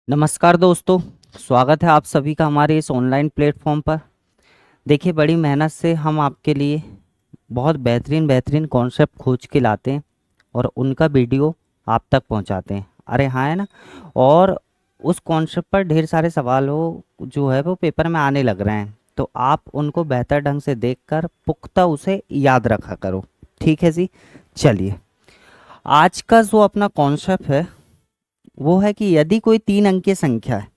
नमस्कार दोस्तों। स्वागत है आप सभी का हमारे इस ऑनलाइन प्लेटफॉर्म पर। देखिए, बड़ी मेहनत से हम आपके लिए बहुत बेहतरीन बेहतरीन कॉन्सेप्ट खोज के लाते हैं और उनका वीडियो आप तक पहुंचाते हैं। अरे हाँ, है ना। और उस कॉन्सेप्ट पर ढेर सारे सवाल हो जो है वो पेपर में आने लग रहे हैं, तो आप उनको बेहतर ढंग से देखकर पुख्ता उसे याद रखा करो। ठीक है जी। चलिए, आज का जो अपना कॉन्सेप्ट है वो है कि यदि कोई तीन अंकीय संख्या है,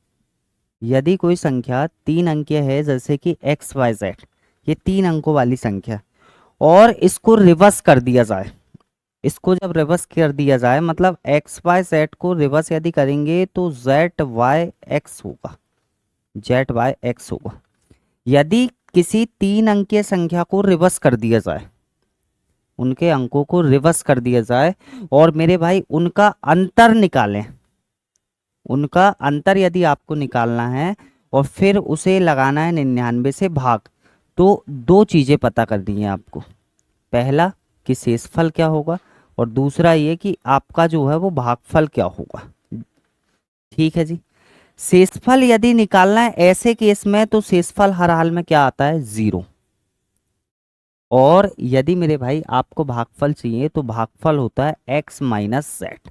यदि कोई संख्या तीन अंकीय है, जैसे कि एक्स वाई जेड, ये तीन अंकों वाली संख्या है, और इसको रिवर्स कर दिया जाए। इसको जब रिवर्स कर दिया जाए मतलब एक्स वाई जेड को रिवर्स यदि करेंगे तो जेड वाई एक्स होगा, जेड वाई एक्स होगा। यदि किसी तीन अंकीय संख्या को रिवर्स कर दिया जाए, उनके अंकों को रिवर्स कर दिया जाए और मेरे भाई उनका अंतर निकालें, उनका अंतर यदि आपको निकालना है और फिर उसे लगाना है 99 से भाग, तो दो चीज़ें पता करनी है आपको। पहला कि शेषफल क्या होगा, और दूसरा ये कि आपका जो है वो भागफल क्या होगा। ठीक है जी। शेषफल यदि निकालना है ऐसे केस में तो शेषफल हर हाल में क्या आता है, 0। और यदि मेरे भाई आपको भागफल चाहिए तो भागफल होता है एक्स माइनस जेड,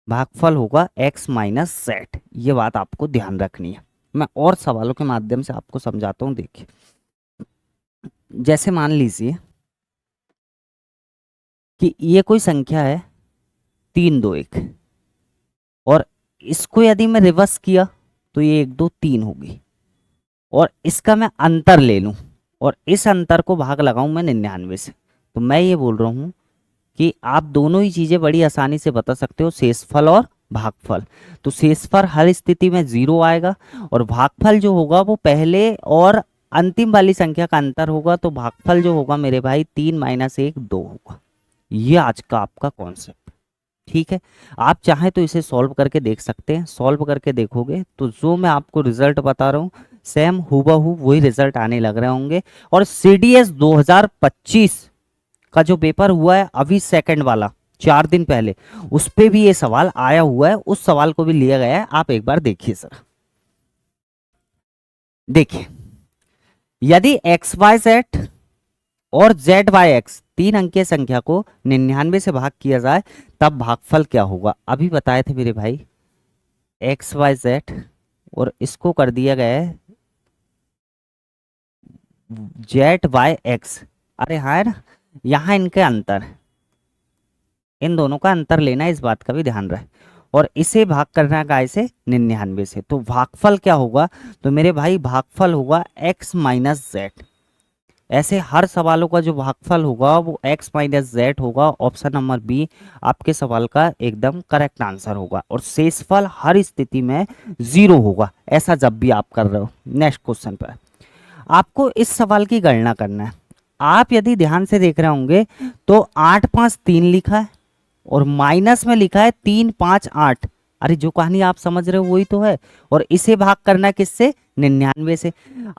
भागफल होगा एक्स माइनस जेड। ये बात आपको ध्यान रखनी है। मैं और सवालों के माध्यम से आपको समझाता हूँ। देखिए, जैसे मान लीजिए कि ये कोई संख्या है 321, और इसको यदि मैं रिवर्स किया तो ये 1 2 3 होगी, और इसका मैं अंतर ले लूं और इस अंतर को भाग लगाऊं मैं 99 से, तो मैं ये बोल रहा हूं कि आप दोनों ही चीजें बड़ी आसानी से बता सकते हो, शेषफल और भागफल। तो शेषफल हर स्थिति में 0 आएगा, और भागफल जो होगा वो पहले और अंतिम वाली संख्या का अंतर होगा, तो भागफल जो होगा मेरे भाई 3 - 1 2 होगा। ये आज का आपका कॉन्सेप्ट। ठीक है। आप चाहें तो इसे सॉल्व करके देख सकते हैं। सॉल्व करके देखोगे तो जो मैं आपको रिजल्ट बता रहा हूँ सेम हूबहू वही रिजल्ट आने लग रहे होंगे। और सीडीएस 2025 का जो पेपर हुआ है अभी सेकंड वाला 4 दिन पहले, उस पे भी ये सवाल आया हुआ है, उस सवाल को भी लिया गया है। आप एक बार देखिए सर। देखिए, यदि एक्स वाई जेड और जेड वाई एक्स तीन अंकीय संख्या को 99 से भाग किया जाए तब भागफल क्या होगा। अभी बताए थे मेरे भाई, एक्स वाई जेड और इसको कर दिया गया है जेड वाई एक्स। अरे हाँ, है ना। यहाँ इनके अंतर, इन दोनों का अंतर लेना है, इस बात का भी ध्यान रहे। और इसे भाग करना है काय से, 99 से, तो भागफल क्या होगा, तो मेरे भाई भागफल होगा एक्स माइनस जेड। ऐसे हर सवालों का जो भागफल होगा वो एक्स माइनस जेड होगा। ऑप्शन नंबर बी आपके सवाल का एकदम करेक्ट आंसर होगा। और शेषफल हर स्थिति में 0 होगा, ऐसा जब भी आप कर रहे हो। नेक्स्ट क्वेश्चन पर आपको इस सवाल की गणना करना है। आप यदि ध्यान से देख रहे होंगे तो 8 5 3 लिखा है और माइनस में लिखा है 3 5 8। अरे जो कहानी आप समझ रहे हो वही तो है। और इसे भाग करना है किससे, 99 से।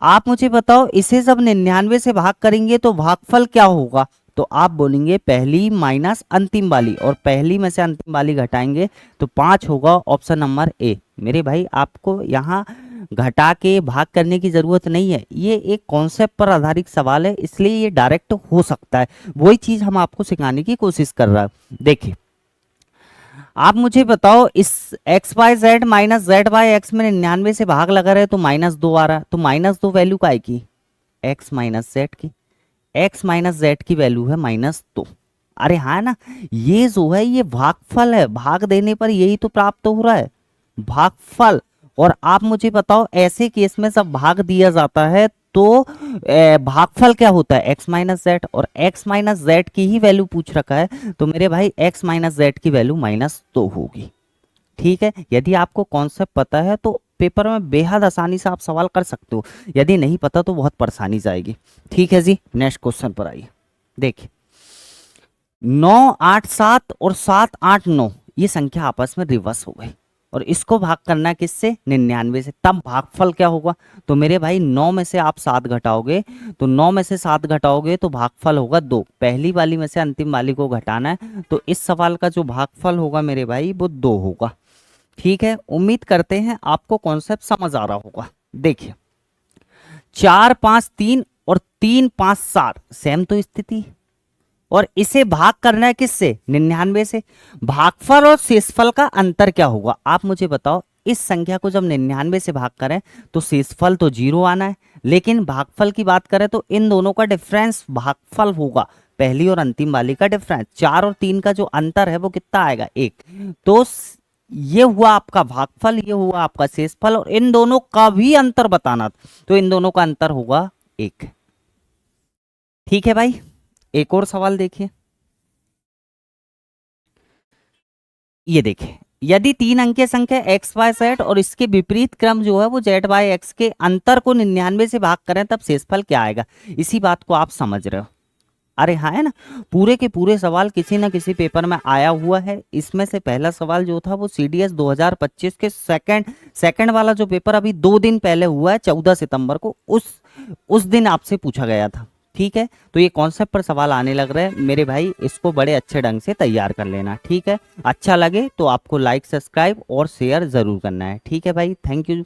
आप मुझे बताओ, इसे जब 99 से भाग करेंगे तो भागफल क्या होगा, तो आप बोलेंगे पहली माइनस अंतिम वाली, और पहली में से अंतिम वाली घटाएंगे तो 5 होगा। Option number A. मेरे भाई आपको यहाँ घटा के भाग करने की जरूरत नहीं है, ये एक कॉन्सेप्ट पर आधारित सवाल है, इसलिए ये डायरेक्ट हो सकता है। वही चीज हम आपको सिखाने की कोशिश कर रहा है। देखिए, आप मुझे बताओ, इस x y z minus z y x में 99 से भाग लगा रहे तो -2 आ रहा है, तो -2 वैल्यू का की एक्स माइनस जेड की, एक्स माइनस जेड की वैल्यू है -2। अरे हाँ ना, ये जो है ये भागफल है, भाग देने पर यही तो प्राप्त हो रहा है, भागफल। और आप मुझे बताओ, ऐसे केस में जब भाग दिया जाता है तो भागफल क्या होता है, एक्स माइनस जेड, और एक्स माइनस जेड की ही वैल्यू पूछ रखा है, तो मेरे भाई एक्स माइनस जेड की वैल्यू -2 होगी। ठीक है। यदि आपको कॉन्सेप्ट पता है तो पेपर में बेहद आसानी से आप सवाल कर सकते हो, यदि नहीं पता तो बहुत परेशानी जाएगी। ठीक है जी। नेक्स्ट क्वेश्चन पर आइए। देखिए, 9 8 7 और 7 8 9 ये संख्या आपस में रिवर्स हो गई, और इसको भाग करना है किससे, 99 से, तब भागफल क्या होगा। तो मेरे भाई 9 में से आप 7 घटाओगे, तो 9 में से 7 घटाओगे तो भागफल होगा 2। पहली वाली में से अंतिम वाली को घटाना है, तो इस सवाल का जो भागफल होगा मेरे भाई वो 2 होगा। ठीक है, उम्मीद करते हैं आपको कॉन्सेप्ट समझ आ रहा होगा। देखिए 4 5 3 और 3 5 4 सेम तो स्थिति, और इसे भाग करना है किससे, 99 से। भागफल और शेषफल का अंतर क्या होगा, आप मुझे बताओ। इस संख्या को जब 99 से भाग करें तो शेषफल तो 0 आना है, लेकिन भागफल की बात करें तो इन दोनों का डिफरेंस भागफल होगा, पहली और अंतिम वाली का डिफरेंस। 4 और 3 का जो अंतर है वो कितना आएगा, 1। तो ये हुआ आपका भागफल, ये हुआ आपका शेषफल, और इन दोनों का भी अंतर बताना, तो इन दोनों का अंतर होगा 1। ठीक है भाई, एक और सवाल देखिए। ये देखिए, यदि 3 अंकीय संख्या एक्स वाई जेड और इसके विपरीत क्रम जो है वो जेड वाई एक्स के अंतर को 99 से भाग करें तब शेषफल क्या आएगा। इसी बात को आप समझ रहे हो, अरे हाँ है ना। पूरे के पूरे सवाल किसी ना किसी पेपर में आया हुआ है। इसमें से पहला सवाल जो था वो सीडीएस 2025 के सेकंड वाला जो पेपर अभी 2 दिन पहले हुआ है, 14 सितंबर को, उस दिन आपसे पूछा गया था। ठीक है, तो ये कॉन्सेप्ट पर सवाल आने लग रहे हैं मेरे भाई, इसको बड़े अच्छे ढंग से तैयार कर लेना। ठीक है, अच्छा लगे तो आपको लाइक सब्सक्राइब और शेयर जरूर करना है। ठीक है भाई, थैंक यू।